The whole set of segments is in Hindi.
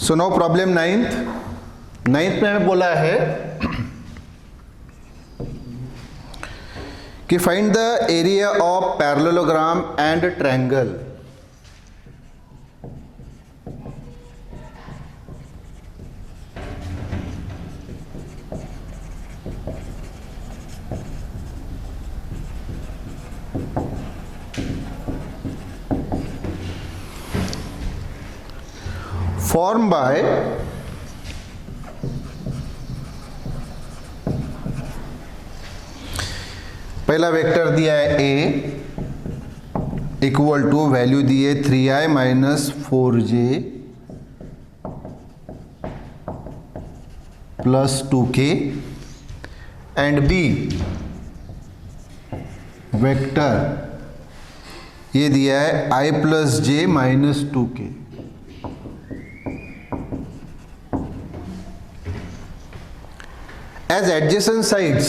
सो नो प्रॉब्लम नाइन्थ में हमें बोला है कि find the area of parallelogram and triangle. Form by पहला वेक्टर दिया है a इक्वल टू वैल्यू दी है 3i minus 4j plus 2k and b vector ये दिया है i plus j minus 2k। As adjacent sides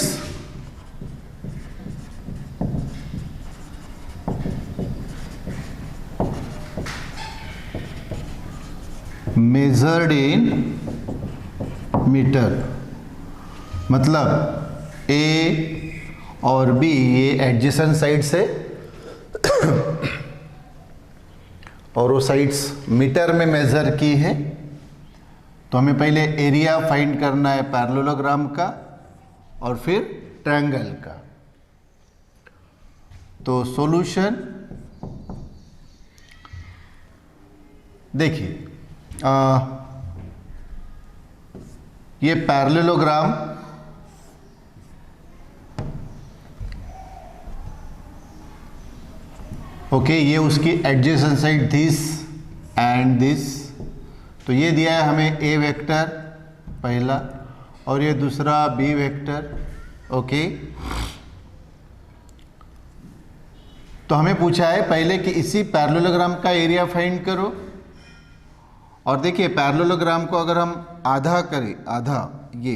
measured in metre, मतलब A और B ये एडजेसेंट साइड्स है और वो साइड्स मीटर में मेजर की है। तो हमें पहले एरिया फाइंड करना है पैरेललोग्राम का और फिर ट्रायंगल का। तो सॉल्यूशन देखिए, ये पैरेललोग्राम ओके, ये उसकी adjacent side this and this. तो ये दिया है हमें ए वेक्टर पहला और ये दूसरा बी वेक्टर। ओके, तो हमें पूछा है पहले कि इसी पैरेललोग्राम का एरिया फाइंड करो। और देखिए पैरेललोग्राम को अगर हम आधा करें, आधा ये,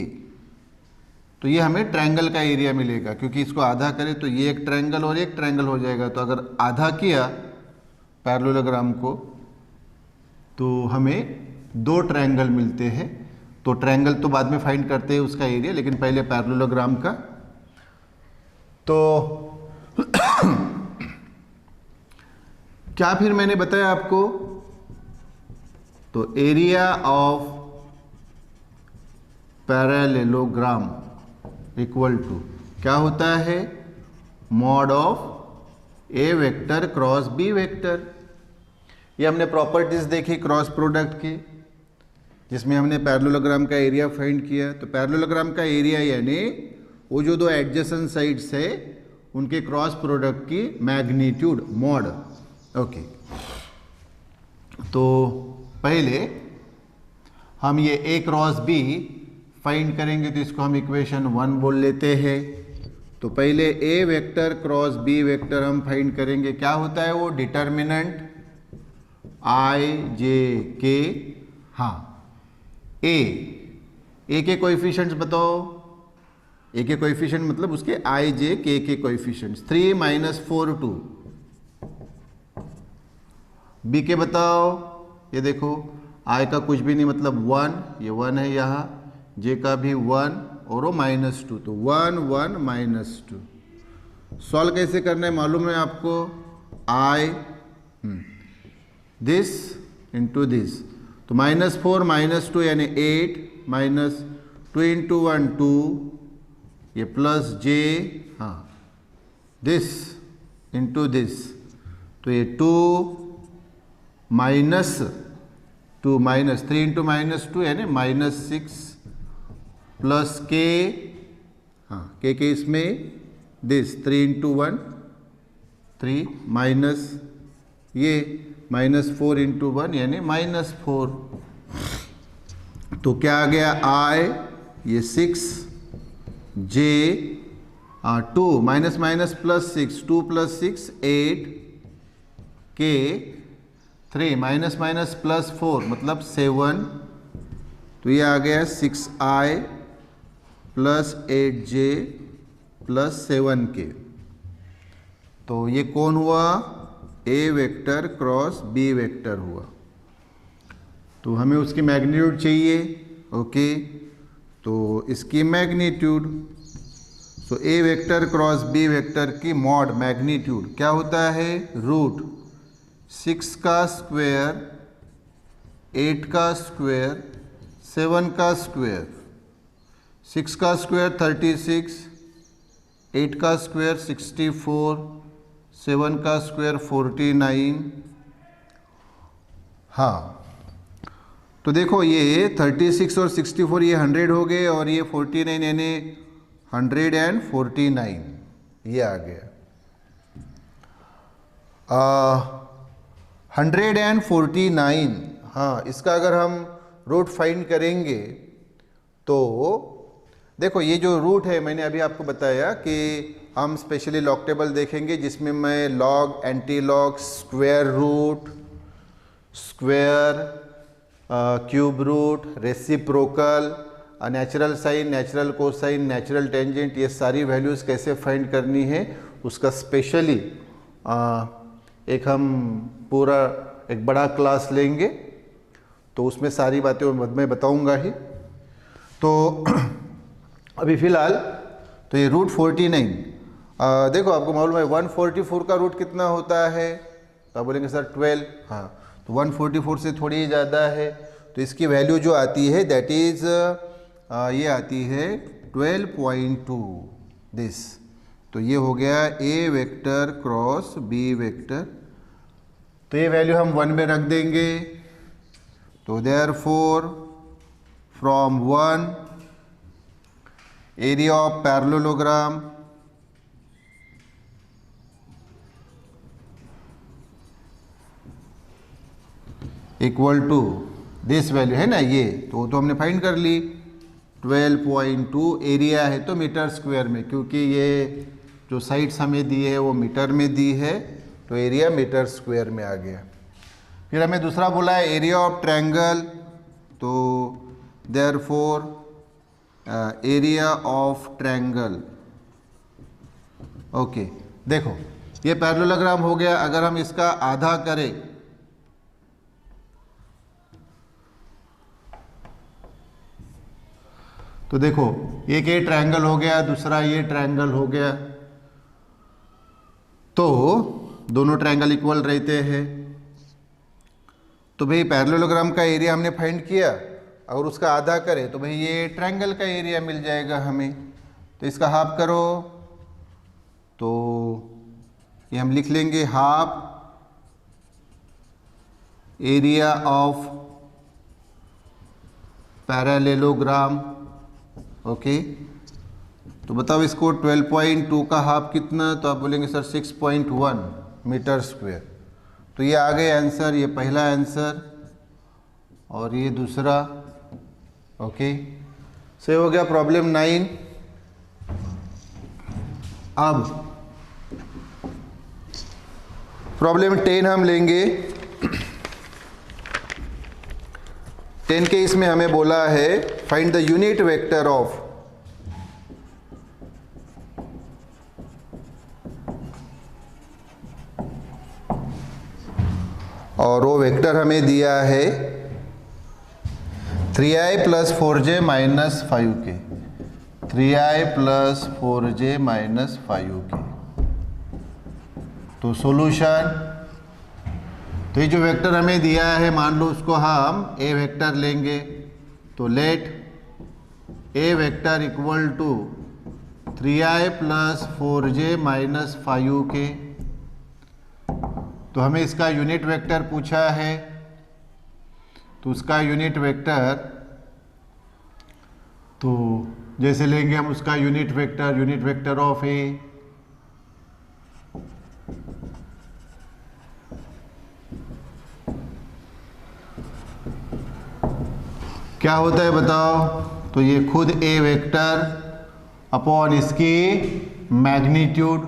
तो ये हमें ट्रायंगल का एरिया मिलेगा, क्योंकि इसको आधा करें तो ये एक ट्रायंगल और एक ट्रायंगल हो जाएगा। तो अगर आधा किया पैरेललोग्राम को तो हमें दो ट्रायंगल मिलते हैं। तो ट्रायंगल तो बाद में फाइंड करते हैं उसका एरिया, लेकिन पहले पैरेललोग्राम का। तो क्या फिर मैंने बताया आपको, तो area of parallelogram equal to क्या होता है, mod of a vector cross b vector. ये हमने प्रॉपर्टीज देखी क्रॉस प्रोडक्ट की, जिसमें हमने पैरेललोग्राम का एरिया फाइंड किया। तो पैरेललोग्राम का एरिया यानी वो जो दो एडजेसेंट साइड्स है उनके क्रॉस प्रोडक्ट की मैग्नीट्यूड, मॉड। ओके, तो पहले हम ये ए क्रॉस बी फाइंड करेंगे, तो इसको हम इक्वेशन 1 बोल लेते हैं। तो पहले ए वेक्टर क्रॉस बी वेक्टर हम फाइंड करेंगे। क्या होता है वो, डिटर्मिनेंट आई जे के। हाँ, ए के कोएफिशिएंट्स बताओ। ए के कोएफिशिएंट मतलब उसके आई जे के कोएफिशिएंट्स 3 माइनस 4 2। बी के बताओ, ये देखो आई का कुछ भी नहीं मतलब 1, ये 1 है यहाँ, जे का भी 1 और वो -2, तो 1 1 -2। सॉल्व कैसे करना है मालूम है आपको, आई दिस इंटू दिस, तो -4 -2 यानी 8 माइनस 2 इंटू 1 2, ये प्लस जे, हाँ दिस इंटू दिस, तो ये 2 माइनस 2 माइनस 3 इंटू -2 यानी -6 प्लस के, हाँ के इसमें दिस 3 इंटू 1 3 माइनस ये -4 इंटू 1 यानी -4। तो क्या आ गया, आई ये 6 जे 2 माइनस माइनस प्लस 6, 2 प्लस 6 8 के 3 माइनस माइनस प्लस 4 मतलब 7। तो ये आ गया 6i plus 8j plus 7k। तो ये कौन हुआ, ए वेक्टर क्रॉस बी वेक्टर हुआ। तो हमें उसकी मैग्नीट्यूड चाहिए। ओके, तो इसकी magnitude, so a vector cross b vector की मॉड मैग्नीट्यूड क्या होता है, रूट 6 का स्क्वायर, 8 का स्क्वायर, 7 का स्क्वायर। 6 का स्क्वायर 36, 8 का स्क्वायर 64, 7 का स्क्वायर 49। हाँ, तो देखो ये 36 और 64 ये 100 हो गए, और ये 49 यानी 149 ये आ गया। 149, हाँ, इसका अगर हम रूट फाइंड करेंगे तो देखो ये जो रूट है, मैंने अभी आपको बताया कि हम स्पेशली लॉग टेबल देखेंगे जिसमें मैं log, anti log, square root, square, cube root, reciprocal, natural sine, natural cosine, natural tangent, ये सारी वैल्यूज़ कैसे फाइंड करनी है उसका स्पेशली एक हम पूरा एक बड़ा क्लास लेंगे, तो उसमें सारी बातें मैं बताऊंगा ही। तो अभी फ़िलहाल तो ये रूट 49, देखो आपको मालूम है 144 का रूट कितना होता है, तो आप बोलेंगे सर 12, हाँ, तो 144 से थोड़ी ही ज़्यादा है, तो इसकी वैल्यू जो आती है दैट इज़ ये आती है 12.2 दिस। तो ये हो गया a vector cross b vector, तो ये वैल्यू हम 1 में रख देंगे। तो therefore from 1 area of parallelogram equal to this value है ना, ये तो हमने फाइंड कर ली। 12.2 एरिया है तो मीटर स्क्वायर में, क्योंकि ये जो साइड्स हमें दी है वो मीटर में दी है, तो एरिया मीटर स्क्वायर में आ गया। फिर हमें दूसरा बोला है एरिया ऑफ ट्रायंगल, तो therefore area of triangle. Okay, देखो ये पैरेललोग्राम हो गया, अगर हम इसका आधा करें तो देखो एक ये ट्रायंगल हो गया, दूसरा ये ट्रायंगल हो गया, तो दोनों ट्रायंगल इक्वल रहते हैं। तो भाई पैरेललोग्राम का एरिया हमने फाइंड किया, अगर उसका आधा करें तो भाई ये ट्रायंगल का एरिया मिल जाएगा हमें। तो इसका हाफ करो तो ये हम लिख लेंगे half area of parallelogram. Okay, तो बताओ इसको 12.2 का हाफ कितना, तो आप बोलेंगे सर 6.1 मीटर स्क्वायर। तो ये आ गए आंसर, ये पहला आंसर और ये दूसरा। ओके, से हो गया प्रॉब्लम 9। अब प्रॉब्लम 10 हम लेंगे। 10 के इसमें हमें बोला है find the unit vector of और वो वेक्टर हमें दिया है 3i + 4j - 5k, 3i + 4j - 5k। तो सॉल्यूशन, तो ये जो वेक्टर हमें दिया है मान लो उसको हम ए वेक्टर लेंगे, तो let a vector equal to 3i + 4j - 5k। तो हमें इसका यूनिट वेक्टर पूछा है, तो उसका यूनिट वेक्टर, तो जैसे लेंगे हम उसका यूनिट वेक्टर ऑफ ए, क्या होता है बताओ, तो ये खुद ए वेक्टर अपॉन इसकी मैग्नीट्यूड,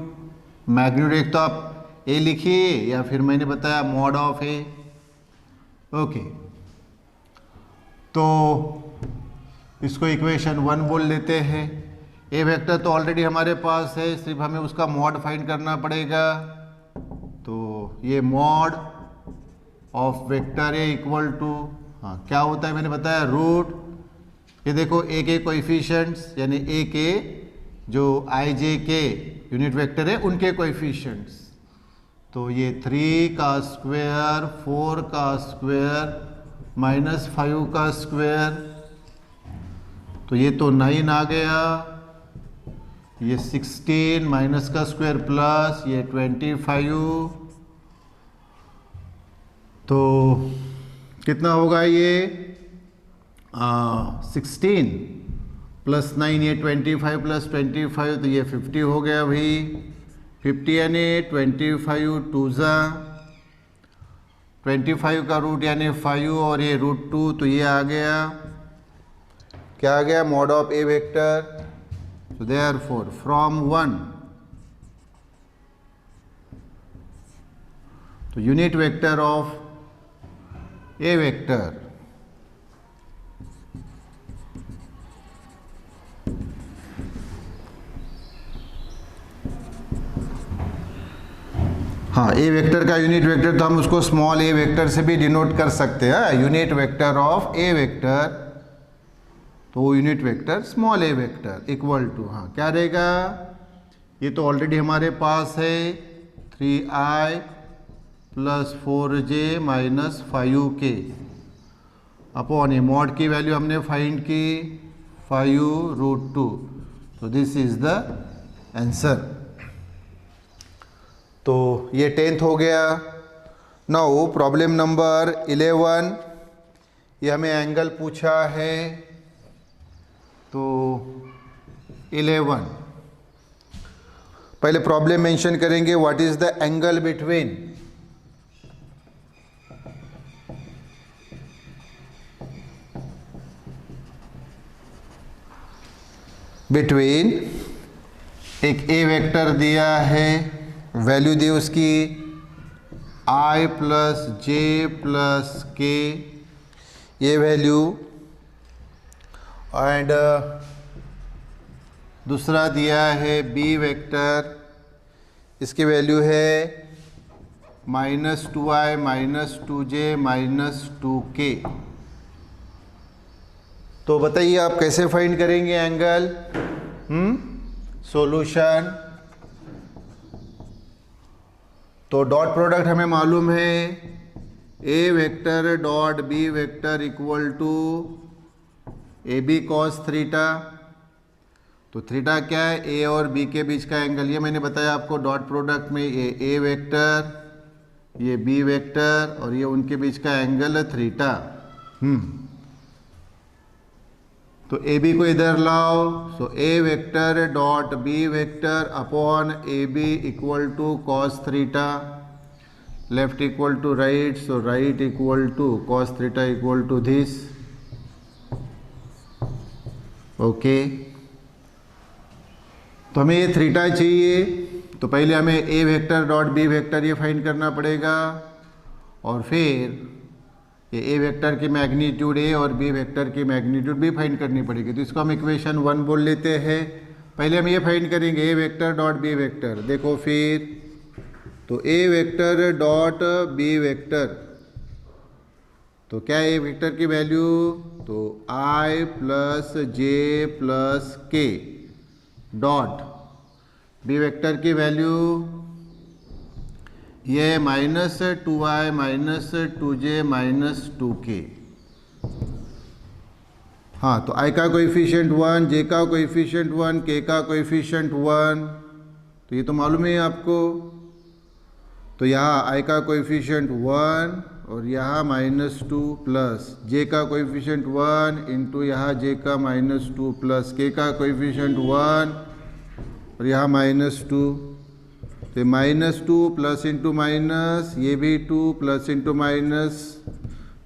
एक तो आप ए लिखिए या फिर मैंने बताया मॉड ऑफ ए। ओके, तो इसको इक्वेशन 1 बोल लेते हैं। ए वेक्टर तो ऑलरेडी हमारे पास है, सिर्फ हमें उसका मॉड फाइंड करना पड़ेगा। तो ये mod of vector a equal to, हाँ क्या होता है मैंने बताया, रूट, ये देखो ए के कोएफिशिएंट्स यानी ए के जो आई जे के यूनिट वेक्टर है उनके कोएफिशिएंट्स, तो ये 3 का स्क्वायर, 4 का स्क्वायर माइनस 5 का स्क्वायर, तो ये तो 9 आ गया, ये 16 माइनस का स्क्वायर प्लस ये 25, तो कितना होगा ये 16 प्लस 9 ये 25 प्लस 25, तो ये 50 हो गया भाई, 50 यानी 25 टू ज़ा 25 का रूट यानी 5 और ये √2, तो ये आ गया, क्या आ गया, mod of a vector. So therefore from 1, तो unit vector of a vector हाँ ए वेक्टर का यूनिट वेक्टर तो हम उसको स्मॉल ए वेक्टर से भी डिनोट कर सकते हैं, unit vector of a vector, तो वो unit vector small a vector equal to, हाँ क्या रहेगा, ये तो ऑलरेडी हमारे पास है 3i plus 4j minus 5k upon a, mod की वैल्यू हमने फाइंड की 5√2, तो दिस इज द आंसर। तो ये 10th हो गया। नाउ प्रॉब्लम नंबर 11, ये हमें एंगल पूछा है, तो 11 पहले प्रॉब्लम मेंशन करेंगे, what is the angle between एक ए वेक्टर दिया है, वैल्यू दी उसकी i प्लस जे प्लस के, ये वैल्यू, एंड दूसरा दिया है बी वेक्टर, इसकी वैल्यू है -2i minus 2j minus 2k। तो बताइए आप कैसे फाइंड करेंगे एंगल? सॉल्यूशन, तो डॉट प्रोडक्ट हमें मालूम है, a vector dot b vector equal to a b cos theta, तो थीटा क्या है, ए और बी के बीच का एंगल, ये मैंने बताया आपको डॉट प्रोडक्ट में, ये ए वेक्टर, ये बी वेक्टर और ये उनके बीच का एंगल है थीटा। तो ए बी को इधर लाओ, so a vector dot b vector upon a b equal to cos theta, left equal to right, so right equal to cos theta equal to this, okay. तो हमें ये थीटा चाहिए, तो पहले हमें a vector dot b vector ये फाइंड करना पड़ेगा, और फिर ये ए वेक्टर की मैग्नीट्यूड ए और बी वेक्टर की मैग्नीट्यूड भी फाइंड करनी पड़ेगी, तो इसको हम इक्वेशन 1 बोल लेते हैं। पहले हम ये फाइंड करेंगे ए वेक्टर डॉट बी वेक्टर, देखो फिर, तो ए वेक्टर डॉट बी वेक्टर, तो क्या है ए वेक्टर की वैल्यू, तो i प्लस जे प्लस के डॉट बी वेक्टर की वैल्यू ये -2i minus 2j minus 2k। हाँ, तो i का कोएफिशिएंट 1, j का कोएफिशिएंट 1, k का कोएफिशिएंट 1, तो ये तो मालूम है आपको। तो यहाँ i का कोएफिशिएंट 1 और यहाँ -2 प्लस j का कोएफिशिएंट 1 इंटू यहाँ j का -2 प्लस k का कोएफिशिएंट 1 और यहाँ -2, तो -2 प्लस इंटू माइनस, ये भी 2 प्लस इंटू माइनस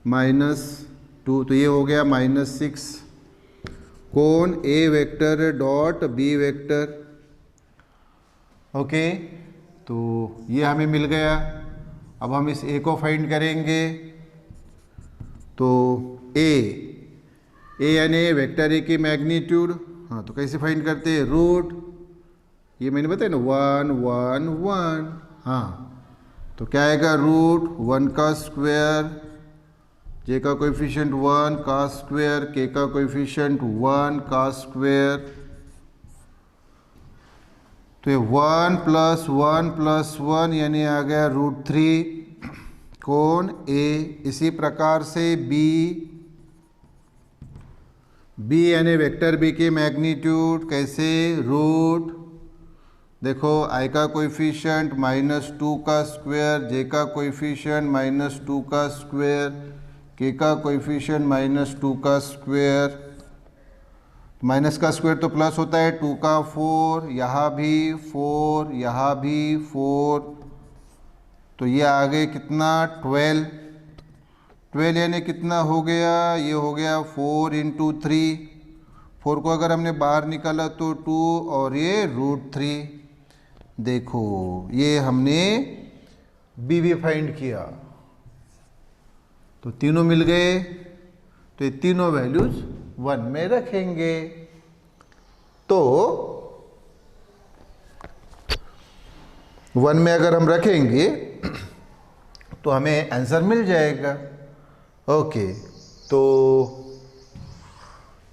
-2, तो ये हो गया -6। कौन? A vector dot b vector, okay. तो ये हमें मिल गया। अब हम इस ए को फाइंड करेंगे, तो ए यानी वेक्टर ए की मैग्नीट्यूड, हाँ तो कैसे फाइंड करते हैं, रूट, ये मैंने बताया ना 1 1 1, हाँ तो क्या आएगा, √1 का स्क्वायर, जे का कोएफिशिएंट 1 cos स्क्वायर, के का कोएफिशिएंट 1 cos स्क्वायर, तो ये 1 + 1 यानी आ गया √3 कोण ए। इसी प्रकार से बी यानी वेक्टर बी की मैग्नीट्यूड कैसे, रूट, देखो आई का कोएफिशिएंट -2 का स्क्वायर, जे का कोएफिशिएंट -2 का स्क्वायर, के का कोएफिशिएंट -2 का स्क्वायर, माइनस का स्क्वायर तो प्लस होता है, 2 का 4, यहाँ भी 4, यहाँ भी 4, तो ये आ गए कितना 12 यानी कितना हो गया, ये हो गया 4 × 3, 4 को अगर हमने बाहर निकाला तो 2 और ये √3। देखो ये हमने बी भी फाइंड किया, तो तीनों मिल गए, तो ये तीनों वैल्यूज 1 में रखेंगे, तो 1 में अगर हम रखेंगे तो हमें आंसर मिल जाएगा। ओके, तो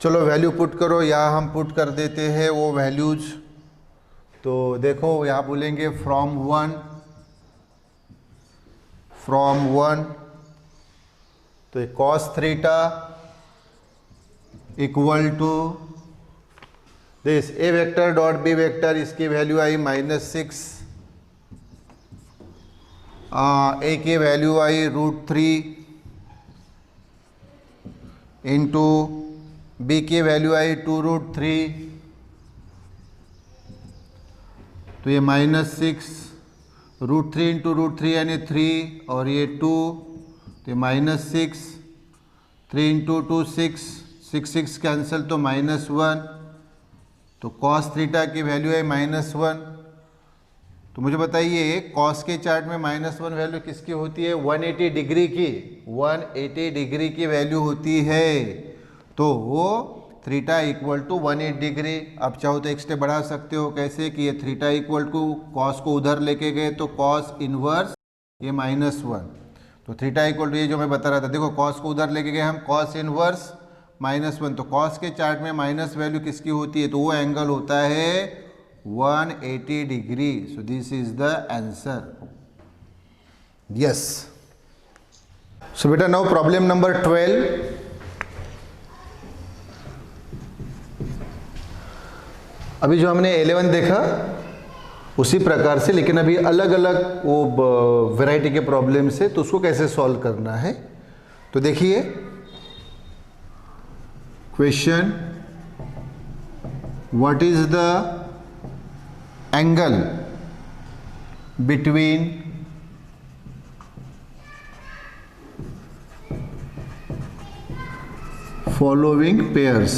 चलो वैल्यू पुट करो, या हम पुट कर देते हैं वो वैल्यूज। तो देखो यहाँ बोलेंगे फ्रॉम 1, तो cos theta equal to this a vector dot b vector, इसकी वैल्यू आई -6, ए की वैल्यू आई √3 इंटू बी की वैल्यू आई 2√3, तो ये -6 √3 इंटू √3 यानी 3 और ये 2, तो -6, 3 × 2 6 कैंसिल तो -1, तो cos थीटा की वैल्यू है -1। तो मुझे बताइए cos के चार्ट में -1 वैल्यू किसकी होती है, 180 डिग्री की, 180 डिग्री की वैल्यू होती है, तो वो थीटा इक्वल टू 180 डिग्री। अब चाहो तो एक स्टेप बढ़ा सकते हो, कैसे कि ये थीटा इक्वल टू cos को उधर लेके गए तो cos इनवर्स ये -1, तो थीटा इक्वल टू ये जो मैं बता रहा था, देखो cos को उधर लेके गए हम, cos इनवर्स -1, तो cos के चार्ट में माइनस वैल्यू किसकी होती है, तो वो एंगल होता है 180 degree. So this is the answer, yes. So बेटा नाउ प्रॉब्लम नंबर 12। अभी जो हमने 11 देखा उसी प्रकार से, लेकिन अभी अलग अलग वो वैरायटी के प्रॉब्लम से, तो उसको कैसे सॉल्व करना है। तो देखिए question, what is the angle between following pairs.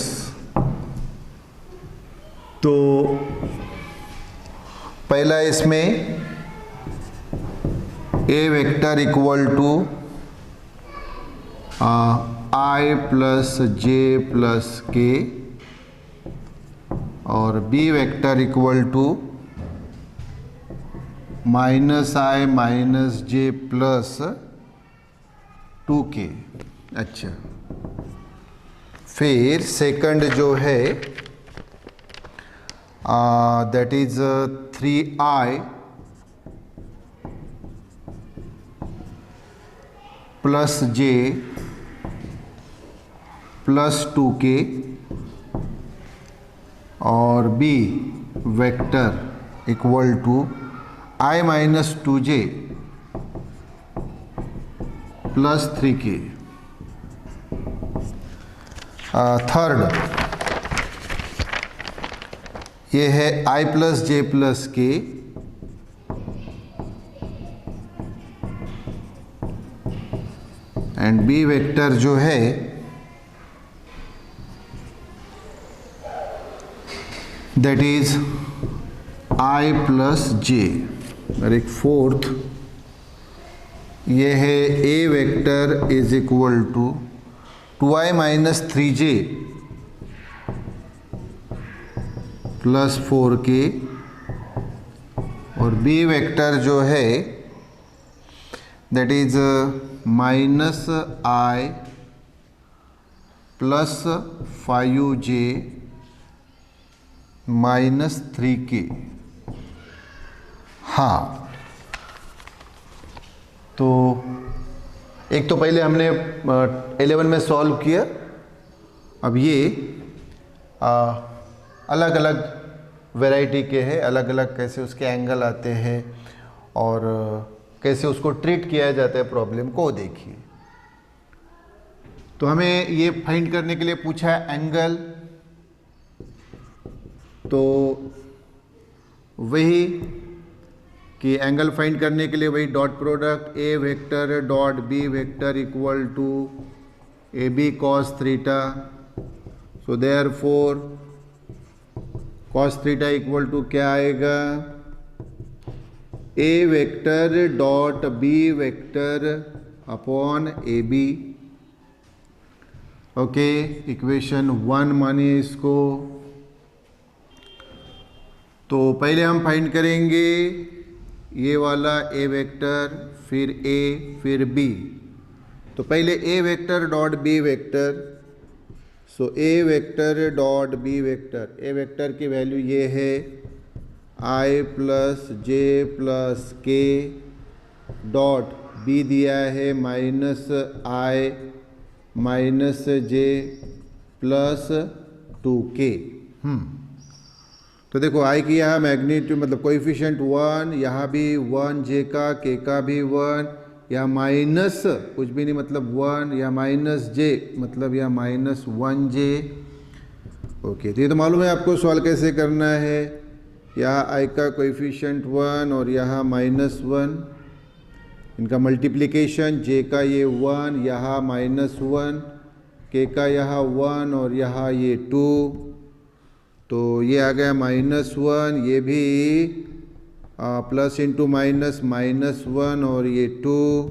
तो पहला इसमें a vector equal to i plus j plus k, और b vector equal to -i minus j plus 2k। अच्छा, फिर सेकंड जो है that is 3i plus j plus 2k, और b वेक्टर equal to i minus 2j plus 3k। Third ये है i plus j plus k, and b vector जो है that is i plus j, और एक फोर्थ ये है a vector is equal to 2i minus 3j plus 4k, और b वेक्टर जो है that is -i plus 5j minus 3k। हाँ, तो एक तो पहले हमने 11 में सॉल्व किया। अब ये अलग अलग वैरायटी के हैं, अलग अलग कैसे उसके एंगल आते हैं और कैसे उसको ट्रीट किया जाता है प्रॉब्लम को, देखिए। तो हमें ये फाइंड करने के लिए पूछा है एंगल, तो वही कि एंगल फाइंड करने के लिए वही dot product a vector dot b vector equal to a b cos theta. So therefore cos theta equal to क्या आएगा, a vector dot b vector upon a b. Okay, equation 1 मानिए इसको। तो पहले हम फाइंड करेंगे ये वाला ए वेक्टर, फिर ए, फिर बी। तो पहले ए vector dot b vector. So a vector dot b vector, A vector की वैल्यू ये है आई प्लस जे प्लस के डॉट बी दिया है माइनस आई माइनस जे प्लस 2k। तो देखो आई की यहाँ मैग्नीट्यूड मतलब कोएफिशिएंट 1, यहाँ भी 1, जे का के का भी 1, या माइनस कुछ भी नहीं मतलब 1, या माइनस जे मतलब या माइनस 1j। ओके, तो ये तो मालूम है आपको सॉल्व कैसे करना है। यहाँ आई का कोएफिशिएंट 1 और यहाँ माइनस 1, इनका मल्टीप्लिकेशन, जे का ये 1, यहाँ माइनस 1, के का यहाँ 1 और यहाँ ये 2। तो ये आ गया -1, ये भी प्लस इंटू माइनस -1 और ये 2,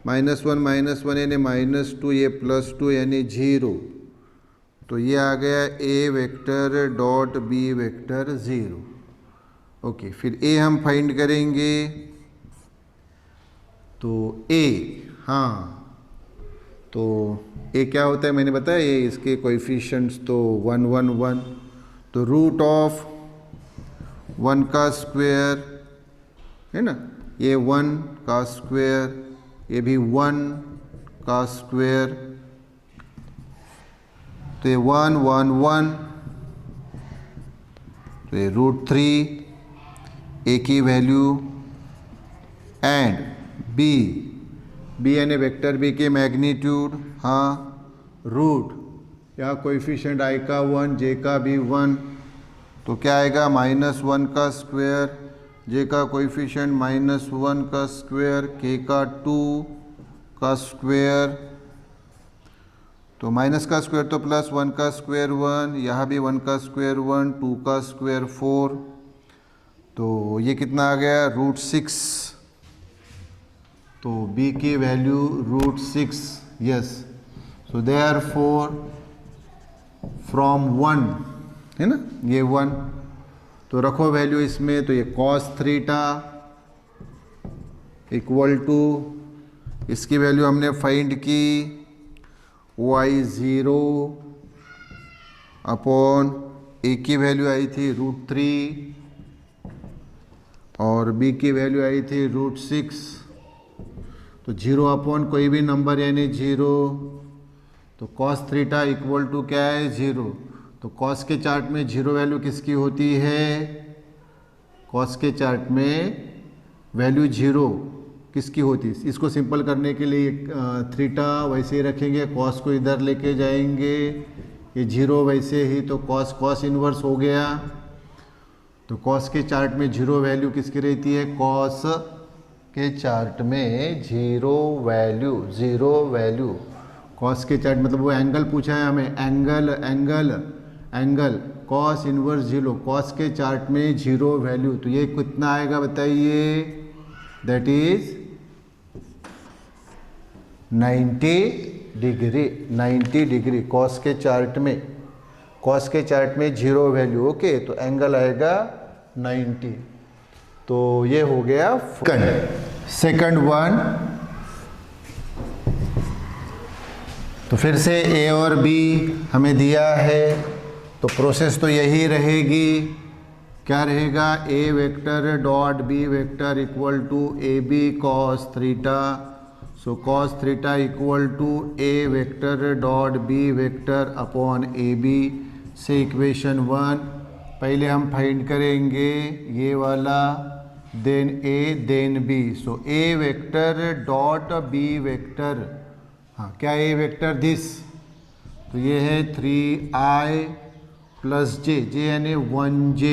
-1 यानी -2, ये +2 यानी 0। तो ये आ गया a vector dot b vector 0। Okay, फिर ए हम फाइंड करेंगे। तो ए, हाँ, तो ए क्या होता है मैंने बताया, ये इसके कोएफिशिएंट्स तो 1 1 1। तो रूट ऑफ 1 का स्क्वायर है ना, ये 1 का स्क्वायर, ये भी 1 का स्क्वायर, तो ये 1 1 1, तो ये √3 ए की वैल्यू एंड बी, बी यानी वेक्टर बी के मैग्नीट्यूड, हाँ, रूट या कोएफिशिएंट आई का 1, जे का भी 1, तो क्या आएगा -1 का स्क्वायर, जे का कोएफिशिएंट -1 का स्क्वायर, के का 2 का स्क्वायर, तो माइनस का स्क्वायर तो प्लस 1 का स्क्वायर 1, यहाँ भी 1 का स्क्वायर 1, 2 का स्क्वायर 4, तो ये कितना आ गया √6। तो b की value √6, yes. So therefore from 1 है ना, ये 1, तो रखो वैल्यू इसमें, तो ये cos थीटा इक्वल टू, इसकी वैल्यू हमने फाइंड की y0 अपॉन ए की वैल्यू आई थी √3 और b की वैल्यू आई थी √6। तो 0 अपॉन कोई भी नंबर यानी 0, तो cos थीटा इक्वल टू क्या है 0। तो cos के चार्ट में 0 वैल्यू किसकी होती है, cos के चार्ट में वैल्यू 0 किसकी होती है। इसको सिंपल करने के लिए थीटा वैसे ही रखेंगे, cos को इधर लेके जाएंगे, ये 0 वैसे ही, तो cos इनवर्स हो गया। तो cos के चार्ट में 0 वैल्यू किसकी रहती है, cos के चार्ट में 0 वैल्यू, cos के चार्ट मतलब वो एंगल पूछा है हमें, एंगल cos इनवर्स 0, cos के चार्ट में 0 वैल्यू, तो ये कितना आएगा बताइए, दैट इज 90 डिग्री cos के चार्ट में 0 वैल्यू। ओके, तो एंगल आएगा 90। तो ये हो गया सेकंड वन। तो फिर से ए और बी हमें दिया है, तो प्रोसेस तो यही रहेगी। क्या रहेगा? A vector dot b vector equal to a b cos theta. So cos theta equal to a vector dot b vector upon a b से इक्वेशन 1 पहले हम फाइंड करेंगे ये वाला, then a then b. So a vector dot b vector, हाँ क्या ए वेक्टर दिस, तो ये है 3i प्लस जे, जे यानी 1j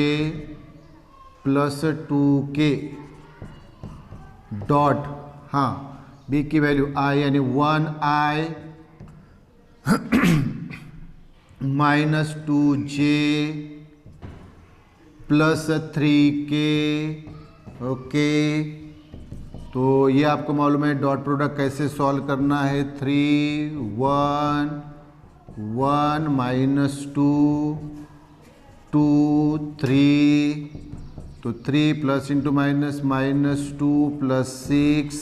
प्लस 2k डॉट, हाँ बी की वैल्यू i यानी 1i minus 2j plus 3k। Okay, तो ये आपको मालूम है डॉट प्रोडक्ट कैसे सॉल्व करना है। 3 1 1 माइनस 2 2 3, तो 3 plus into minus minus 2 plus 6,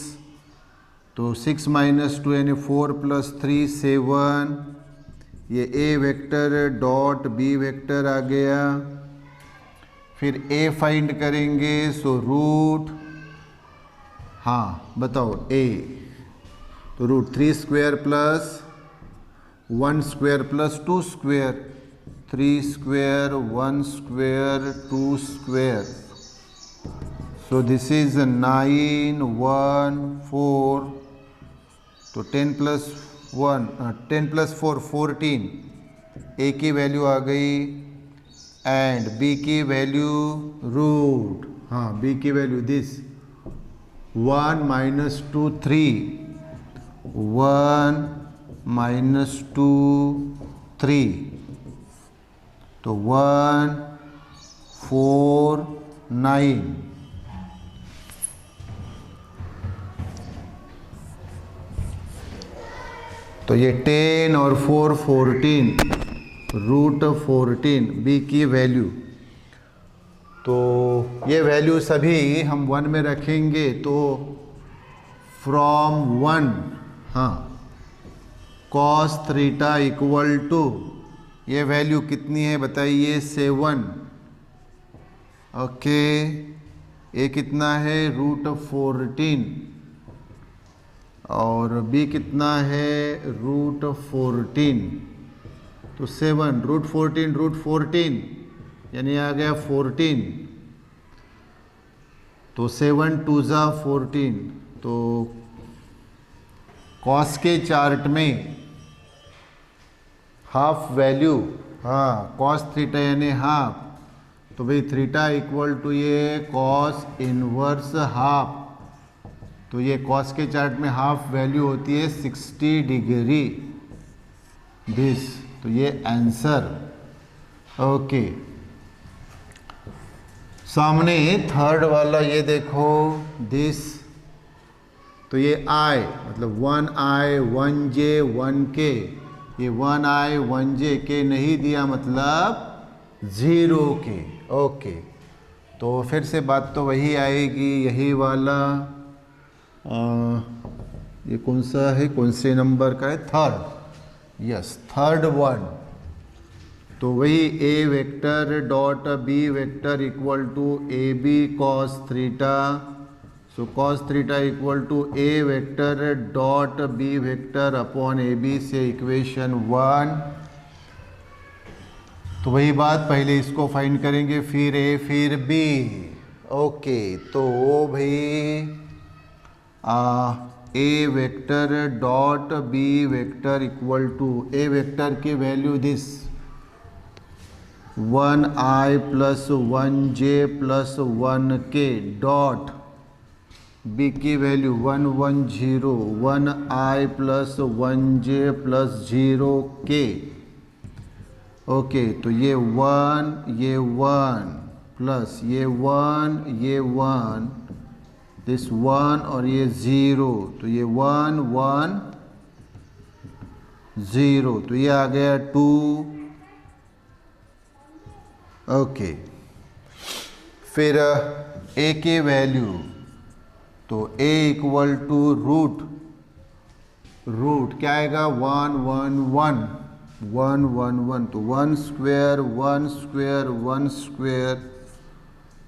तो 6 माइनस 2 यानी 4 प्लस 3 7। ये a vector dot b vector आ गया। फिर ए फाइंड करेंगे, सो रूट, हाँ बताओ ए, तो root 3 square plus 1 square plus 2 square, 3 square 1 square 2 square. So this is 9 1 4, तो 10 प्लस 4 14, ए की वैल्यू आ गई एंड बी की वैल्यू रूट, हाँ बी की वैल्यू दिस 1 माइनस 2 3, 1 माइनस 2 3, तो 1 4 9। तो ये 10 और 4 14, रूट 14 बी की वैल्यू। तो ये वैल्यू सभी हम 1 में रखेंगे, तो फ्रॉम 1, हाँ कॉस थीटा इक्वल टू, ये वैल्यू कितनी है बताइए? 7। ओके, ये कितना है? रूट 14, और बी कितना है? रूट 14, तो 7 रूट 14 यानी आ गया 14, तो 7 2 ज़ा 14। तो कॉस के चार्ट में हाफ वैल्यू, हाँ कॉस थीटा यानी हाफ, तो भाई थीटा इक्वल टू ये कॉस इनवर्स हाफ, तो ये कॉस के चार्ट में हाफ वैल्यू होती है 60 डिग्री दिस, तो ये आंसर। ओके, सामने थर्ड वाला ये देखो दिस, तो ये i मतलब 1i 1j 1k, ये 1i 1j के नहीं दिया मतलब 0k। ओके, तो फिर से बात तो वही आएगी, यही वाला ये कौन सा है, कौन से नंबर का है? Third, yes third one. तो वही a vector dot b vector equal to a b cos theta. So cos theta equal to a vector dot b vector upon a b से इक्वेशन 1। तो वही बात, पहले इसको फाइंड करेंगे फिर ए फिर बी। ओके, तो भाई a vector dot b vector equal to, a vector की value this 1i plus 1j plus 1k dot b की value 1 1 0, 1i plus 1j plus 0k। Okay, तो ये 1 प्लस ये 1 दिस 1 और ये 0, तो ये 1 1 0, तो ये आ गया 2। ओके, फिर ए की वैल्यू, तो ए इक्वल टू रूट रूट क्या आएगा 1 1 1 1 1 1, तो 1 स्क्वायर 1 स्क्वायर 1 स्क्वायर,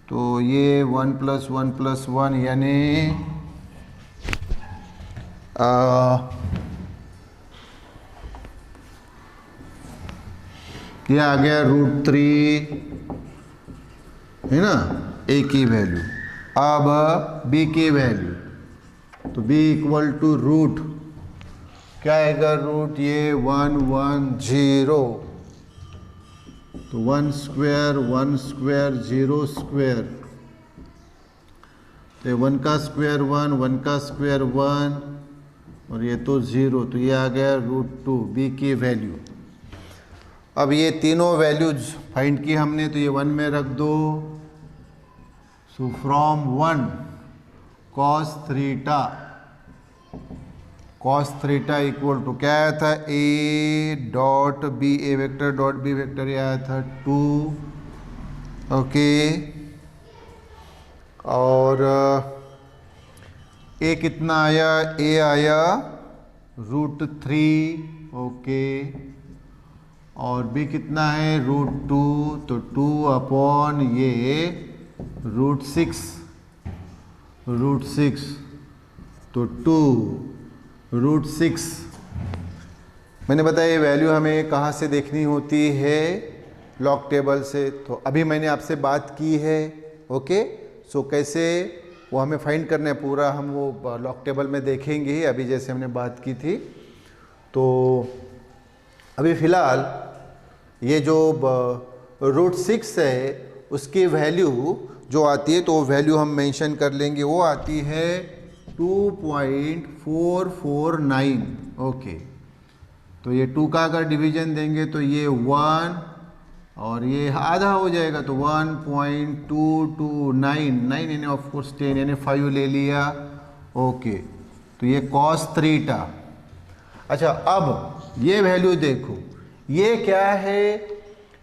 तो ये 1 + 1 यानी ये आ गया √3 है ना, ए की वैल्यू। अब बी की वैल्यू, तो b = रूट क्या आएगा, रूट ये 1 1 0, तो 1 स्क्वायर 1 स्क्वायर 0 स्क्वायर, तो 1 का स्क्वायर 1 1 का स्क्वायर 1 और ये तो 0, तो ये आ गया √2 बी की वैल्यू। अब ये तीनों वैल्यूज फाइंड की हमने, तो ये 1 में रख दो। So from 1 cos theta equal to क्या आया था, a dot b, a vector dot b vector, ये आया था 2, ओके। और a कितना आया, a आया √3, ओके। और b कितना है, √2, तो 2 ये √6, तो 2 √6। मैंने बताया ये वैल्यू हमें कहाँ से देखनी होती है, लॉग टेबल से। तो अभी मैंने आपसे बात की है, ओके। सो कैसे वो हमें फाइंड करना है पूरा, हम वो लॉग टेबल में देखेंगे ही, अभी जैसे हमने बात की थी। तो अभी फ़िलहाल ये जो √6 है उसकी वैल्यू जो आती है, तो वो वैल्यू हम मेंशन कर लेंगे, वो आती है 2.449, ओके। तो ये 2 का अगर डिवीजन देंगे तो ये 1 और ये आधा हो जाएगा, तो 1.229, 9 यानी ऑफकोर्स 10 यानी 5 ले लिया, ओके। तो ये cos थीटा। अच्छा, अब ये वैल्यू देखो, ये क्या है,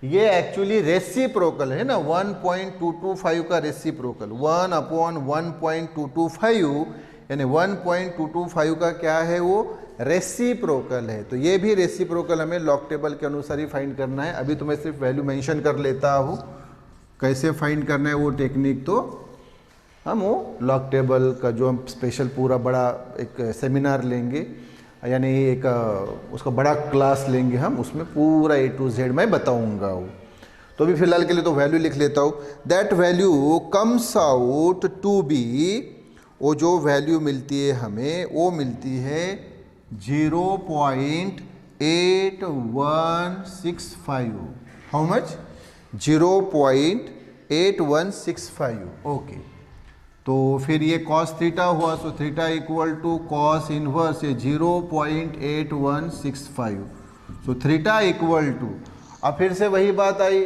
ये एक्चुअली रेसिप्रोकल है ना, 1.225 का रेसिप्रोकल, 1/1.225 यानी 1.225 का क्या है, वो रेसिप्रोकल है। तो ये भी रेसिप्रोकल हमें लॉग टेबल के अनुसार ही फाइंड करना है। अभी तो मैं सिर्फ वैल्यू मेंशन कर लेता हूँ, कैसे फाइंड करना है वो टेक्निक तो हम वो लॉग टेबल का जो हम स्पेशल पूरा बड़ा एक सेमिनार लेंगे, यानी एक उसका बड़ा क्लास लेंगे हम, उसमें पूरा A to Z मैं बताऊंगा वो। तो अभी फिलहाल के लिए तो वैल्यू लिख लेता हूँ। That value comes out to be, वो जो वैल्यू मिलती है हमें, वो मिलती है 0.8165। How much, 0.8165, okay. तो फिर ये cos थीटा हुआ, सो थीटा = cos इनवर्स ये 0.8165, सो थीटा = अब फिर से वही बात आई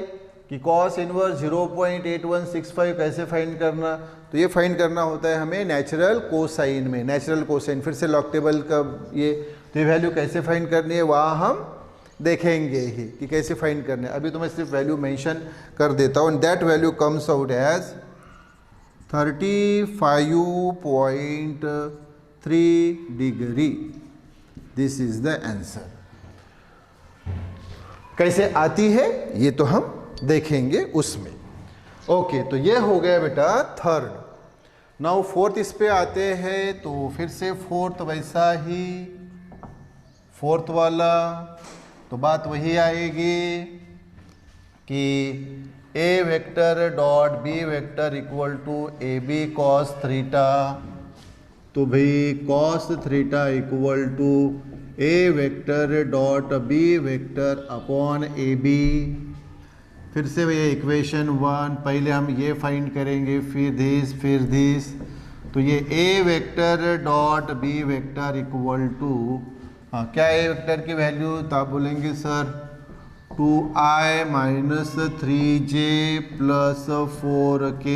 कि cos इनवर्स 0.8165 कैसे फाइंड करना, तो ये फाइंड करना होता है हमें नेचुरल कोसाइन में, नेचुरल कोसाइन। फिर से लॉग टेबल का ये, तो ये वैल्यू कैसे फाइंड करनी है वहाँ हम देखेंगे ही कि कैसे फाइंड करना है। अभी तो मैं सिर्फ वैल्यू मेंशन कर देता हूँ। That value comes out as 35.3 degree. This is the answer. कैसे आती है ये तो हम देखेंगे उसमें, ओके। तो ये हो गया बेटा थर्ड। नाउ फोर्थ इस पे आते हैं, तो फिर से फोर्थ वैसा ही, फोर्थ वाला तो बात वही आएगी कि a vector dot b vector equal to a b cos theta. तो भाई cos theta equal to a vector dot b vector upon a b. फिर से भैया इक्वेशन 1, पहले हम ये फाइंड करेंगे, फिर दिस। तो ये a vector dot b vector equal to, हाँ क्या ए वेक्टर की वैल्यू, तो आप बोलेंगे sir 2i minus 3j plus 4k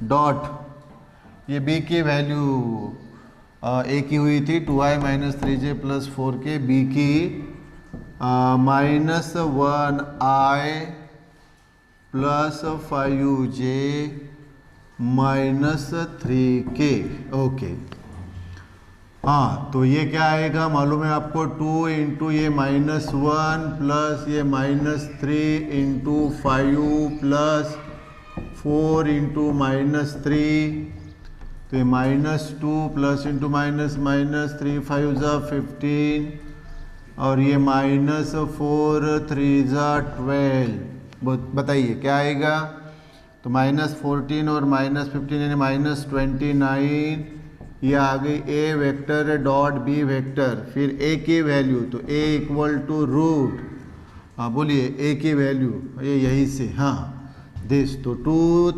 dot, ये b की वैल्यू a की हुई थी 2i minus 3j plus 4k, b की minus 1i plus 5j minus 3k, okay. हाँ, तो ये क्या आएगा मालूम है आपको, 2 इंटू ये -1 प्लस ये -3 इंटू 5 प्लस 4 इंटू -3, तो ये -2 प्लस इंटू -3 5 ज़ा 15 और ये -4 3 ज़ा 12। बताइए क्या आएगा। तो -14 और -15 यानी -29, ये आ गई ए वेक्टर डॉट बी वेक्टर, फिर ए की वैल्यू, तो ए इक्वल टू रूट, हाँ बोलिए ए की वैल्यू ये यही से, हाँ दिस, तो 2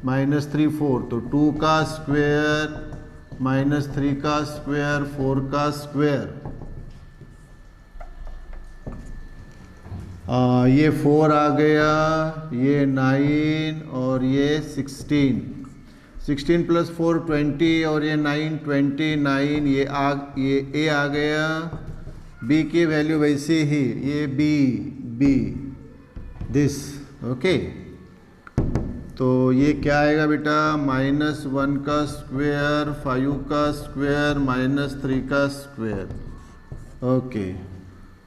-3 4, तो 2 का स्क्वायर -3 का स्क्वायर 4 का स्क्वायर, ये 4 आ गया, ये 9 और ये 16 प्लस 4 20 और ये 9 29, ये ए आ गया, बी की वैल्यू वैसे ही ये बी दिस, ओके। तो ये क्या आएगा बेटा, -1 का स्क्वायर 5 का स्क्वायर -3 का स्क्वायर, ओके।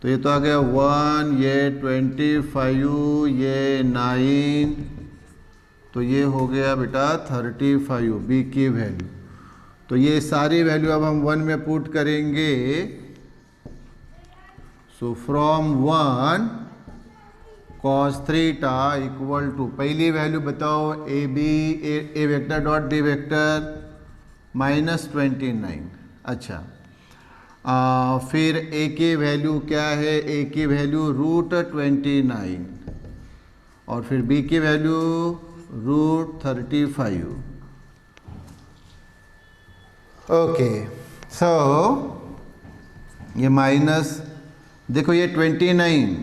तो ये तो आ गया 1, ये 25, ये 9, तो ये हो गया बेटा 35 बी की वैल्यू। तो ये सारी वैल्यू अब हम 1 में पुट करेंगे। So from 1 cos theta equal to, पहली वैल्यू बताओ, A vector dot D vector -29, अच्छा। फिर ए की वैल्यू क्या है, ए की वैल्यू √29 और फिर बी की वैल्यू √35, ओके। सो ये माइनस, देखो ये 29,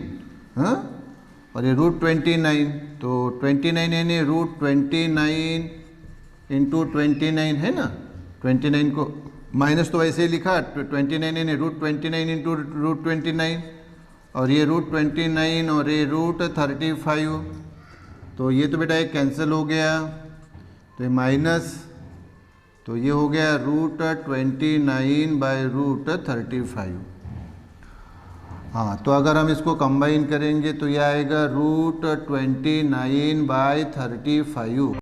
हाँ, और ये √29, तो 29 यानी √29 इंटू 29 है ना, 29 को माइनस तो वैसे ही लिखा, 29 यानी √29 इंटू √29 और ये √29 और ये √35, तो ये तो बेटा एक कैंसिल हो गया, तो ये माइनस, तो ये हो गया √29/√35। हाँ, तो अगर हम इसको कंबाइन करेंगे तो ये आएगा √29/35।